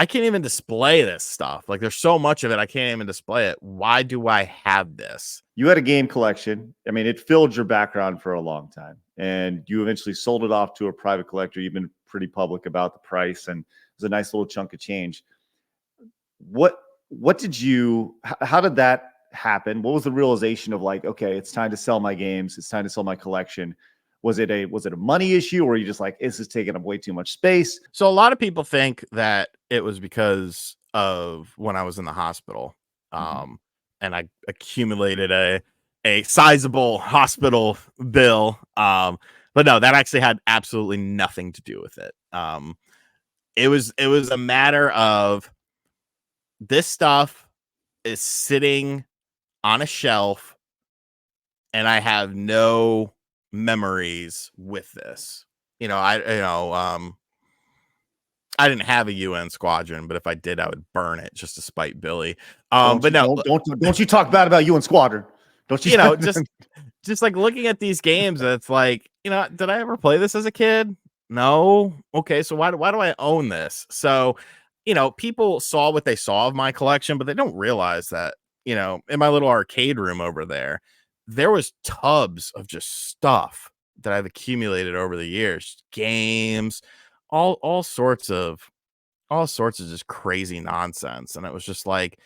I can't even display this stuff. Like, there's so much of it, I can't even display it. Why do I have this? You had a game collection. I mean, it filled your background for a long time, and you eventually sold it off to a private collector. You've been pretty public about the price, and it was a nice little chunk of change. What did you? How did that happen? What was the realization of like, okay, it's time to sell my games. It's time to sell my collection. Was it a money issue, or were you just like, this is taking up way too much space? So a lot of people think that it was because of when I was in the hospital, and I accumulated a sizable hospital bill. But no, that actually had absolutely nothing to do with it. It was a matter of this stuff is sitting on a shelf, and I have no memories with this. I didn't have a UN squadron, but if I did, I would burn it just to spite Billy. Don't you talk bad about UN squadron? Don't you? Just like looking at these games, it's like, did I ever play this as a kid? No. Okay, so why do I own this? So, people saw what they saw of my collection, but they don't realize that, in my little arcade room over there was tubs of just stuff that I've accumulated over the years, games, all sorts of just crazy nonsense. And it was just like,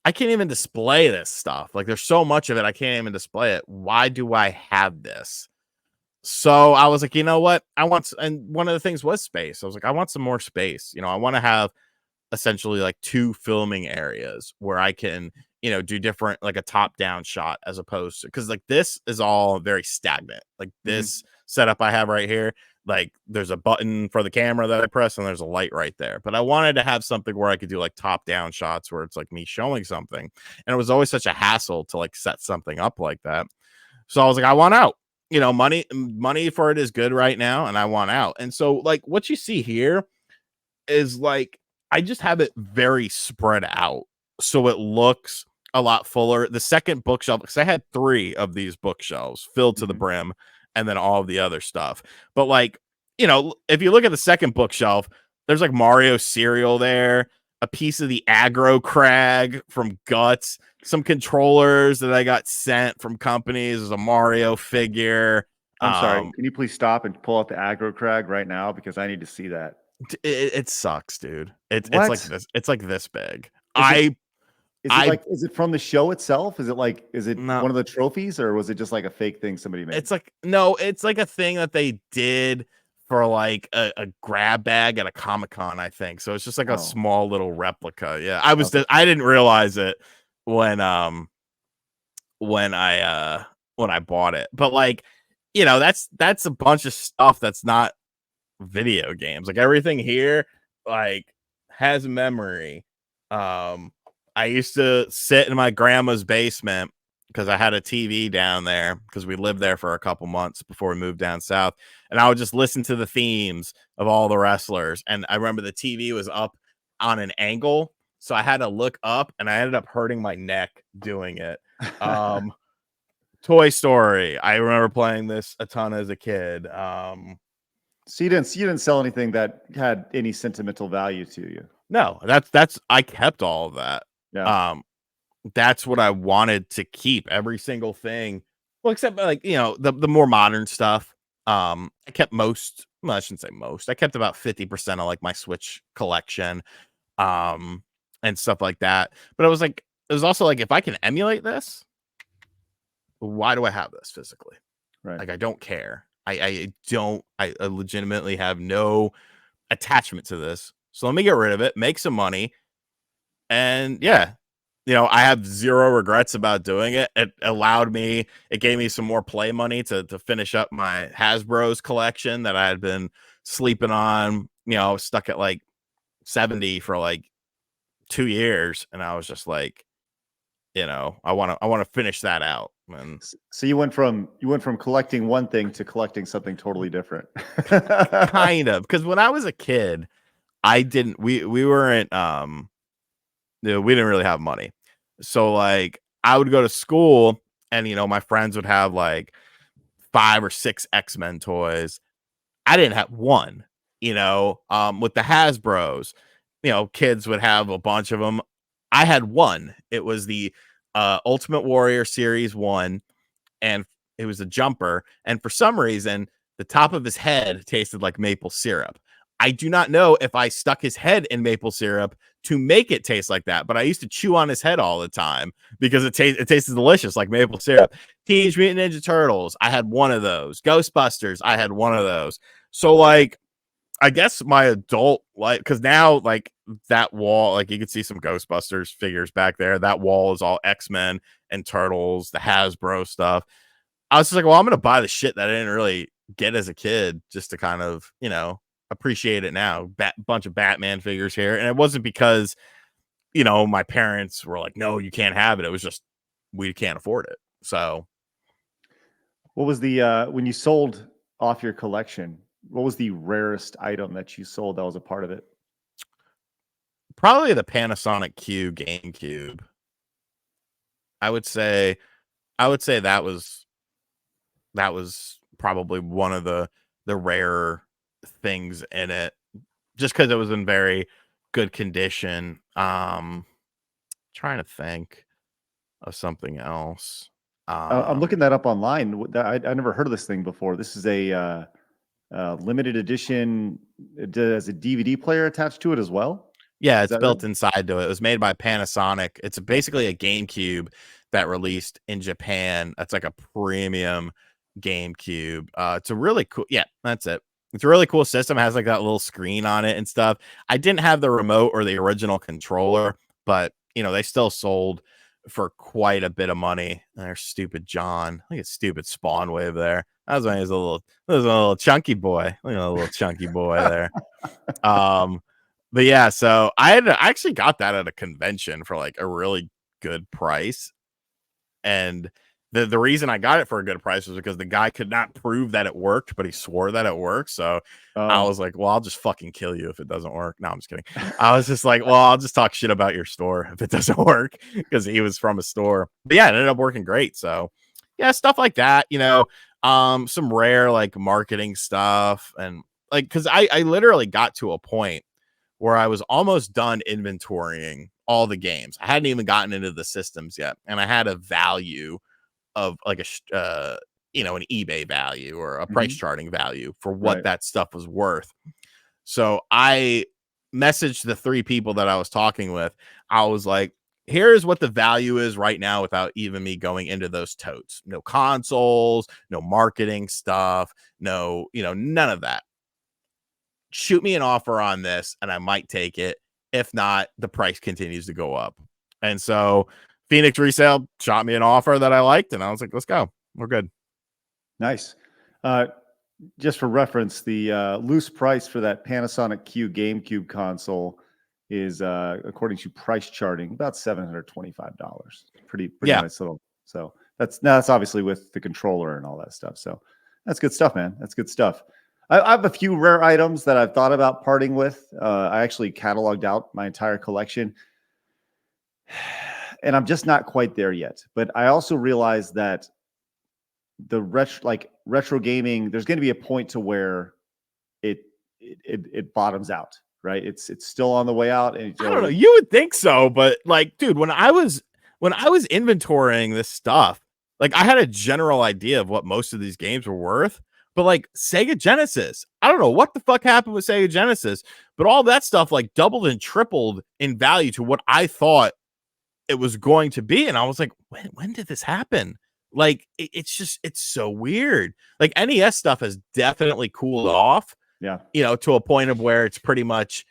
I can't even display this stuff. Like, there's so much of it, I can't even display it. Why do I have this? So I was like, you know what? And one of the things was space. I was like, I want some more space. I want to have essentially like 2 filming areas where I can, do different, like a top down shot, as opposed to, because like this is all very stagnant. Like this setup I have right here, like there's a button for the camera that I press and there's a light right there. But I wanted to have something where I could do like top down shots where it's like me showing something. And it was always such a hassle to like set something up like that. So I was like, I want out. Money for it is good right now, and I want out. And so like what you see here is like, I just have it very spread out, so it looks a lot fuller. The second bookshelf, because I had 3 of these bookshelves filled to the brim, and then all of the other stuff. But like, if you look at the second bookshelf, there's like Mario cereal there, a piece of the aggro crag from Guts, some controllers that I got sent from companies. There's a Mario figure. I'm sorry. Can you please stop and pull out the aggro crag right now, because I need to see that. It sucks, dude. It's like this. It's like this big. Is it from the show itself? Is it No. one of the trophies, or was it just like a fake thing somebody made? It's like a thing that they did for like a grab bag at a Comic-Con, I think. So it's just like a small little replica. Yeah. I didn't realize it when I bought it. But like, that's a bunch of stuff that's not video games. Like everything here like has memory. I used to sit in my grandma's basement because I had a TV down there, because we lived there for a couple months before we moved down south, and I would just listen to the themes of all the wrestlers. And I remember the TV was up on an angle, so I had to look up, and I ended up hurting my neck doing it. Toy Story, I remember playing this a ton as a kid. So you didn't sell anything that had any sentimental value to you? No, I kept all of that. Yeah. That's what I wanted to keep, every single thing. Well, except like, the more modern stuff. I kept most, well, I shouldn't say most. I kept about 50% of like my Switch collection, and stuff like that. But it was also like, if I can emulate this, why do I have this physically? Right. Like, I don't care. I legitimately have no attachment to this. So let me get rid of it, make some money. And yeah, I have zero regrets about doing it. It gave me some more play money to finish up my Hasbro's collection that I had been sleeping on. I was stuck at like 70 for like 2 years. And I was just like, I want to finish that out. And so you went from collecting one thing to collecting something totally different. Kind of, because when I was a kid, we didn't really have money. So like I would go to school and, my friends would have like 5 or 6 X-Men toys. I didn't have one, with the Hasbros. kids would have a bunch of them. I had one. It was the Ultimate Warrior Series 1, and it was a jumper. And for some reason, the top of his head tasted like maple syrup. I do not know if I stuck his head in maple syrup to make it taste like that, but I used to chew on his head all the time because it tasted delicious like maple syrup. Teenage Mutant Ninja Turtles, I had one of those. Ghostbusters, I had one of those. So like, I guess my adult like, because now like that wall, like you can see some Ghostbusters figures back there. That wall is all X-Men and Turtles, the Hasbro stuff. I was just like, well, I'm gonna buy the shit that I didn't really get as a kid just to kind of, appreciate it now. Bunch of Batman figures here. And it wasn't because, my parents were like, no, you can't have it. It was just we can't afford it. So What was the when you sold off your collection? What was the rarest item that you sold that was a part of it? probably the Panasonic Q GameCube. I would say that was probably one of the rare things in it, just because it was in very good condition. Trying to think of something else. I'm looking that up online. I never heard of this thing before. This is a limited edition. It has a DVD player attached to it as well. Yeah, Is it's that right? built inside to it. It was made by Panasonic. It's basically a GameCube that released in Japan. That's like a premium GameCube. It's a really cool. Yeah, that's it. It's a really cool system. It has like that little screen on it and stuff. I didn't have the remote or the original controller, but they still sold for quite a bit of money. There's stupid John. Look at stupid Spawn Wave there. That was when he was a little chunky boy. Look at a little chunky boy there. But yeah, so I actually got that at a convention for like a really good price. And the reason I got it for a good price was because the guy could not prove that it worked, but he swore that it worked. So I Oh, was like, well, I'll just fucking kill you if it doesn't work. No, I'm just kidding. I was just like, well, I'll just talk shit about your store if it doesn't work, because he was from a store. But yeah, it ended up working great. So yeah, stuff like that, some rare like marketing stuff. And like, because I literally got to a point where I was almost done inventorying all the games. I hadn't even gotten into the systems yet, and I had a value of like an eBay value or a price mhm, charting value for what right. that stuff was worth. So I messaged the three people that I was talking with. I was like, here's what the value is right now without even me going into those totes. No consoles, no marketing stuff, no, none of that. Shoot me an offer on this and I might take it. If not, the price continues to go up. And so Phoenix Resale shot me an offer that I liked, and I was like, let's go. We're good. Nice. Uh, just for reference, the loose price for that Panasonic Q GameCube console is, according to price charting, about $725. Pretty Yeah. nice little. So that's obviously with the controller and all that stuff. So that's good stuff, man. That's good stuff. I have a few rare items that I've thought about parting with. I actually cataloged out my entire collection, and I'm just not quite there yet. But I also realized that the retro gaming, there's going to be a point to where it bottoms out, right? It's still on the way out, and I don't know. You would think so, but like, dude, when I was inventorying this stuff, like I had a general idea of what most of these games were worth. But like Sega Genesis, I don't know what the fuck happened with Sega Genesis, but all that stuff like doubled and tripled in value to what I thought it was going to be. And I was like, when did this happen? Like it's so weird. Like NES stuff has definitely cooled off, yeah. to a point of where it's pretty much,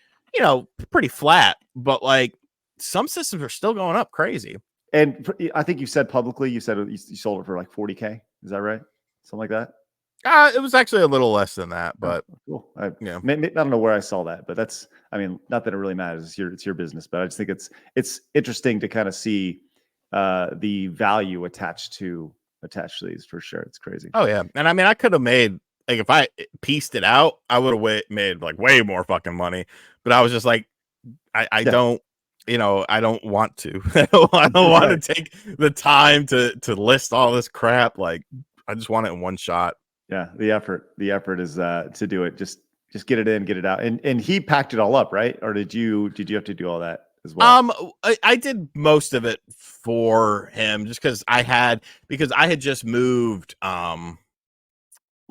pretty flat. But like some systems are still going up crazy. And I think you said publicly, you said you sold it for like 40K. Is that right? Something like that. It was actually a little less than that, Oh, but cool. yeah. I don't know where I saw that, but that's, I mean, not that it really matters. It's your business, but I just think it's interesting to kind of see the value attached to these for sure. It's crazy. Oh yeah. And I mean, I could have made, like, if I pieced it out, I would have made like way more fucking money. But I was just like, I Yeah. don't, I don't want to. I don't want Right. to take the time to list all this crap. Like, I just want it in one shot. Yeah. The effort is to do it. Just Just get it in, get it out. And he packed it all up, right? Or did you have to do all that as well? I did most of it for him just because I had just moved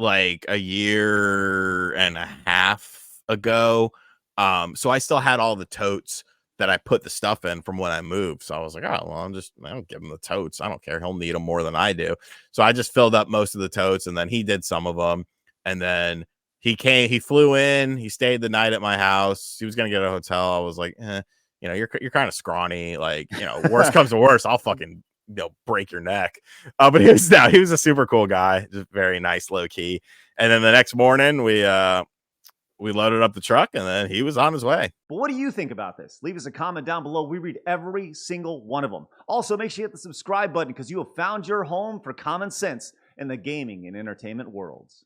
like a year and a half ago. So I still had all the totes that I put the stuff in from when I moved. So I was like, oh well, I don't give him the totes. I don't care. He'll need them more than I do. So I just filled up most of the totes, and then he did some of them. And then he flew in, he stayed the night at my house. He was gonna get a hotel. I was like, you're kind of scrawny. Like, worst comes to worst, I'll fucking break your neck. But he was a super cool guy, just very nice, low key. And then the next morning, we loaded up the truck, and then he was on his way. But what do you think about this? Leave us a comment down below. We read every single one of them. Also, make sure you hit the subscribe button because you have found your home for common sense in the gaming and entertainment worlds.